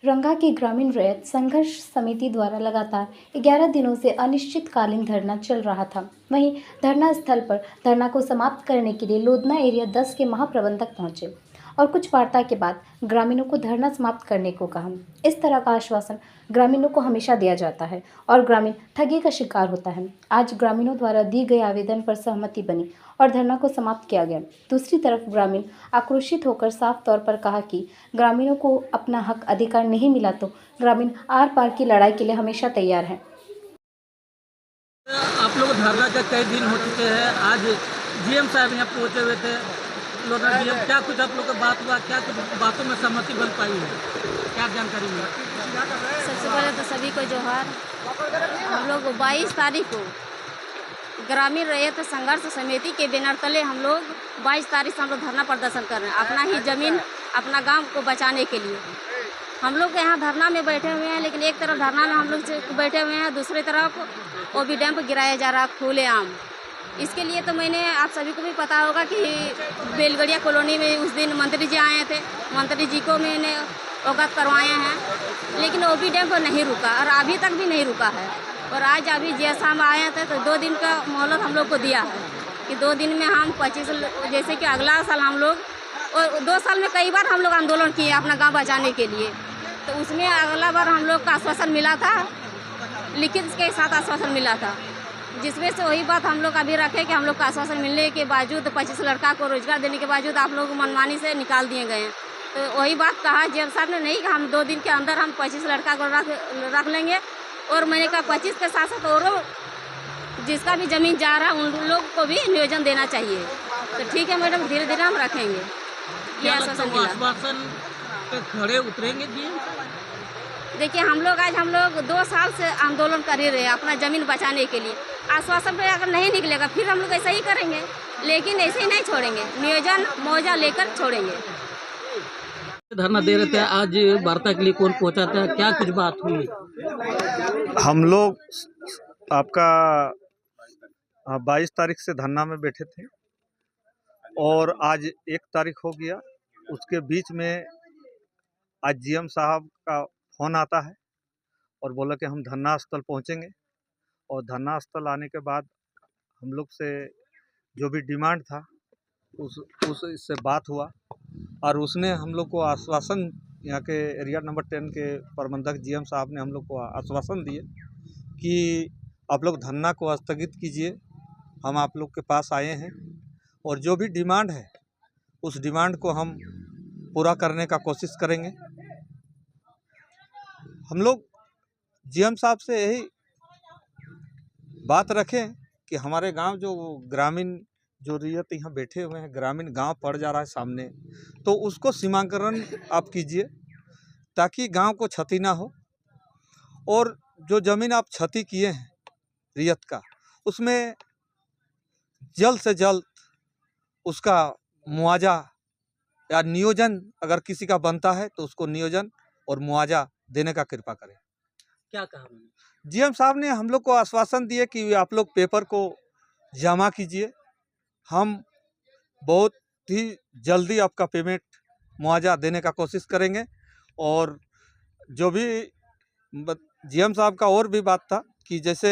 रंगा की ग्रामीण रैयत संघर्ष समिति द्वारा लगातार 11 दिनों से अनिश्चितकालीन धरना चल रहा था। वहीं धरना स्थल पर धरना को समाप्त करने के लिए लोधना एरिया 10 के महाप्रबंधक पहुंचे और कुछ वार्ता के बाद ग्रामीणों को धरना समाप्त करने को कहा। इस तरह का आश्वासन ग्रामीणों को हमेशा दिया जाता है और ग्रामीण ठगी का शिकार होता है। आज ग्रामीणों द्वारा दी गई आवेदन पर सहमति बनी और धरना को समाप्त किया गया। दूसरी तरफ ग्रामीण आक्रोशित होकर साफ तौर पर कहा कि ग्रामीणों को अपना हक अधिकार नहीं मिला तो ग्रामीण आर पार की लड़ाई के लिए हमेशा तैयार हैं। आप लोग धरना का कई दिन हो चुके हैं। आज जीएम साहब यहाँ पहुँचे हुए थे। लोधना जीएम, क्या कुछ आप लोग का बात हुआ, क्या कुछ बातों में सहमति बन पाई है, क्या जानकारी मिला? सबसे पहले तो सभी को जोहार। हम लोग 22 तारीख को ग्रामीण रैयत संघर्ष समिति के बैनर तले हम लोग 22 तारीख से हम लोग धरना प्रदर्शन कर रहे हैं, अपना ही जमीन अपना गांव को बचाने के लिए। हम लोग यहाँ धरना में बैठे हुए हैं, लेकिन एक तरफ धरना में हम लोग बैठे हुए हैं, दूसरी तरफ ओबी डैम गिराया जा रहा खुलेआम। इसके लिए तो मैंने, आप सभी को भी पता होगा कि बेलगड़िया कॉलोनी में उस दिन मंत्री जी आए थे, मंत्री जी को मैंने अवगत करवाए हैं, लेकिन ओबी डैम पर नहीं रुका और अभी तक भी नहीं रुका है। और आज अभी जैसा हम आए थे तो 2 दिन का मोहलत हम लोग को दिया है कि 2 दिन में हम 25, जैसे कि अगला साल हम लोग, और 2 साल में कई बार हम लोग आंदोलन किए अपना गांव बचाने के लिए, तो उसमें अगला बार हम लोग का आश्वासन मिला था, लिखित के साथ आश्वासन मिला था, जिसमें से वही बात हम लोग अभी रखे कि हम लोग का आश्वासन मिलने के बावजूद 25 लड़का को रोजगार देने के बावजूद आप लोग मनमानी से निकाल दिए गए हैं। तो वही बात कहा जीएम साहब ने, नहीं कि हम 2 दिन के अंदर हम 25 लड़का को रख लेंगे। और मैंने कहा 25 के साथ साथ और जिसका भी ज़मीन जा रहा है उन लोग को भी नियोजन देना चाहिए। तो ठीक है मैडम, धीरे धीरे हम रखेंगे। ये आश्वासन मिला। आश्वासन पे खड़े उतरेंगे जीएम? देखिए हम लोग 2 साल से आंदोलन कर ही रहे हैं अपना ज़मीन बचाने के लिए। आश्वासन पे अगर नहीं निकलेगा फिर हम लोग ऐसा ही करेंगे, लेकिन ऐसे ही नहीं छोड़ेंगे, नियोजन मुआवजा लेकर छोड़ेंगे। धरना दे रहे थे, आज वार्ता के लिए कौन पहुंचा था, क्या कुछ बात हुई? हम लोग आपका 22 तारीख से धरना में बैठे थे और आज 1 तारीख हो गया। उसके बीच में आज जीएम साहब का फ़ोन आता है और बोला कि हम धरना स्थल पहुंचेंगे, और धरना स्थल आने के बाद हम लोग से जो भी डिमांड था उस इससे बात हुआ और उसने हम लोग को आश्वासन, यहाँ के एरिया नंबर 10 के प्रबंधक जीएम साहब ने हम लोग को आश्वासन दिए कि आप लोग धरना को स्थगित कीजिए, हम आप लोग के पास आए हैं और जो भी डिमांड है उस डिमांड को हम पूरा करने का कोशिश करेंगे। हम लोग जीएम साहब से यही बात रखें कि हमारे गांव जो ग्रामीण जो रैयत यहाँ बैठे हुए हैं, ग्रामीण गांव पड़ जा रहा है सामने, तो उसको सीमांकन आप कीजिए ताकि गांव को क्षति ना हो, और जो ज़मीन आप क्षति किए हैं रैयत का, उसमें जल्द से जल्द उसका मुआवजा या नियोजन अगर किसी का बनता है तो उसको नियोजन और मुआवजा देने का कृपा करें। क्या कहा उन्होंने? जीएम साहब ने हम लोग को आश्वासन दिए कि आप लोग पेपर को जमा कीजिए, हम बहुत ही जल्दी आपका पेमेंट मुआवजा देने का कोशिश करेंगे। और जो भी जीएम साहब का और भी बात था कि जैसे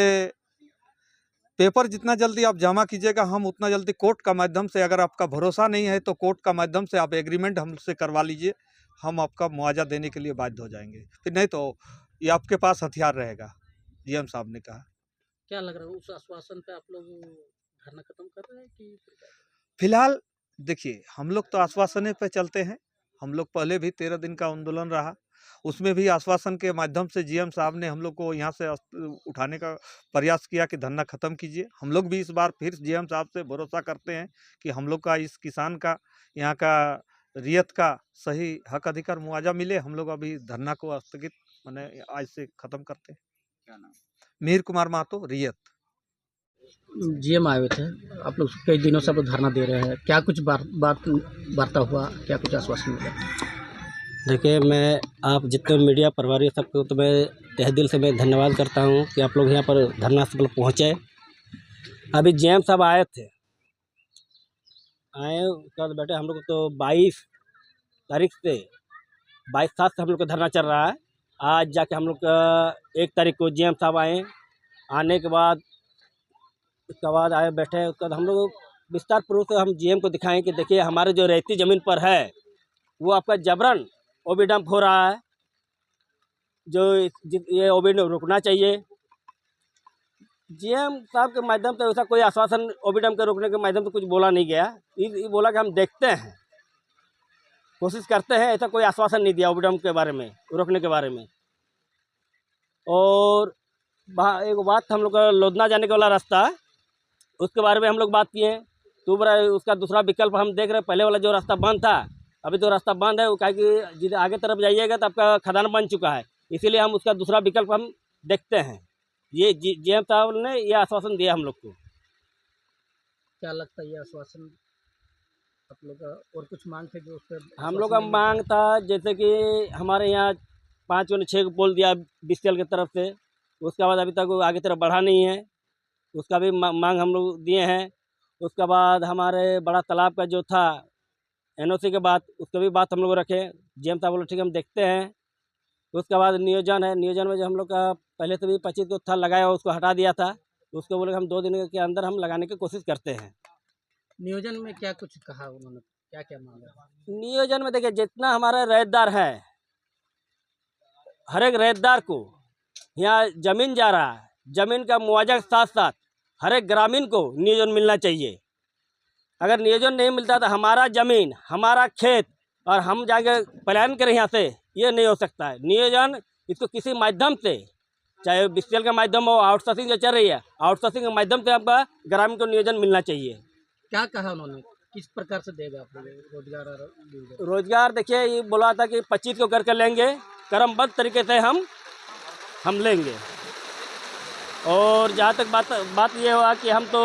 पेपर जितना जल्दी आप जमा कीजिएगा, हम उतना जल्दी कोर्ट का माध्यम से, अगर आपका भरोसा नहीं है तो कोर्ट का माध्यम से आप एग्रीमेंट हमसे करवा लीजिए, हम आपका मुआवजा देने के लिए बाध्य हो जाएंगे, फिर नहीं तो ये आपके पास हथियार रहेगा, जीएम साहब ने कहा। क्या लग रहा है, उस आश्वासन पे आप लोग धरना खत्म कर रहे हैं कि? फिलहाल देखिए, हम लोग तो आश्वासन पे चलते हैं। हम लोग पहले भी 13 दिन का आंदोलन रहा, उसमें भी आश्वासन के माध्यम से जीएम साहब ने हम लोग को यहाँ से उठाने का प्रयास किया कि धरना ख़त्म कीजिए। हम लोग भी इस बार फिर जीएम साहब से भरोसा करते हैं कि हम लोग का, इस किसान का, यहाँ का रैयत का सही हक अधिकार मुआवजा मिले। हम लोग अभी धरना को स्थगित माने आज से ख़त्म करते हैं। क्या नाम? मिहिर कुमार महतो, रैयत। जीएम आए हुए थे, आप लोग कई दिनों से आप लोग धरना दे रहे हैं, क्या कुछ वार्ता हुआ, क्या कुछ आश्वासन मिला? देखिए, मैं आप जितने मीडिया प्रभारी सबको तो मैं तहे दिल से मैं धन्यवाद करता हूं कि आप लोग यहाँ पर धरना स्थल पहुँचे। अभी जीएम साहब आए थे, उसके बाद बैठे हम लोग तो 22 तारीख से 22 साल से हम लोग का धरना चल रहा है। आज जाके हम लोग का 1 तारीख को जीएम साहब आए। आने के बाद उसके बाद आए बैठे, उसके बाद हम लोग विस्तार पूर्वक से हम जीएम को दिखाएं कि देखिए हमारे जो रेती ज़मीन पर है वो आपका जबरन ओबी डंप हो रहा है, जो ये ओबी रुकना चाहिए। जीएम साहब के माध्यम से ऐसा कोई आश्वासन ओबी डंप के रोकने के माध्यम से कुछ बोला नहीं गया। ये बोला कि हम देखते हैं, कोशिश करते हैं, ऐसा कोई आश्वासन नहीं दिया ओबी डंप के बारे में, रोकने के बारे में। और एक बात, हम लोग का लोधना जाने का वाला रास्ता, उसके बारे में हम लोग बात किए। तो उसका दूसरा विकल्प हम देख रहे हैं। पहले वाला जो रास्ता बंद था, अभी तो रास्ता बंद है, वो कहा कि जिधर आगे तरफ जाइएगा तो आपका खदान बन चुका है, इसीलिए हम उसका दूसरा विकल्प हम देखते हैं। ये जीएम साहब ने ये आश्वासन दिया हम लोग को। क्या लगता है ये आश्वासन आप लोग का, और कुछ मांग थे जो उस पर? हम लोग का मांग था जैसे कि हमारे यहाँ 5-6 पोल दिया बीसीएल की तरफ से, उसके बाद अभी तक वो आगे तरफ बढ़ा नहीं है, उसका भी मांग हम लोग दिए हैं। उसके बाद हमारे बड़ा तालाब का जो था एनओसी के बाद, उसका भी बात हम लोग रखे। जीएम साहब बोले ठीक है हम देखते हैं। उसके बाद नियोजन है, नियोजन में जो हम लोग का पहले से भी 25 को था लगाया हुआ, उसको हटा दिया था। उसको बोले हम 2 दिन के अंदर हम लगाने की कोशिश करते हैं। नियोजन में क्या कुछ कहा उन्होंने, क्या क्या मांगा? नियोजन में देखिए जितना हमारा रैयतदार है, हर एक रैयतदार को यहाँ ज़मीन जा रहा है, ज़मीन का मुआवजा के साथ साथ हर एक ग्रामीण को नियोजन मिलना चाहिए। अगर नियोजन नहीं मिलता तो हमारा ज़मीन, हमारा खेत और हम जाके पलायन करें यहाँ से, ये नहीं हो सकता है। नियोजन इसको किसी माध्यम से, चाहे बीसीएल का माध्यम हो, आउटसोर्सिंग जो चल रही है, आउटसोर्सिंग के माध्यम से आपका ग्रामीण को नियोजन मिलना चाहिए। क्या कहा उन्होंने, किस प्रकार से देगा आप लोग रोजगार और रोजगार? देखिए ये बोला था कि 25 को करके लेंगे, क्रमबद्ध तरीके से हम लेंगे। और जहाँ तक बात ये हुआ कि हम तो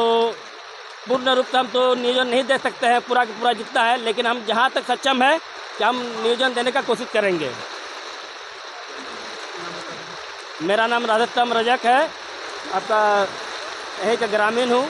पूर्ण रूप से हम तो नियोजन नहीं दे सकते हैं पूरा का पूरा जितना है, लेकिन हम जहाँ तक सक्षम है कि हम नियोजन देने का कोशिश करेंगे। मेरा नाम राधेश्याम रजक है, आपका यहीं का ग्रामीण हूँ।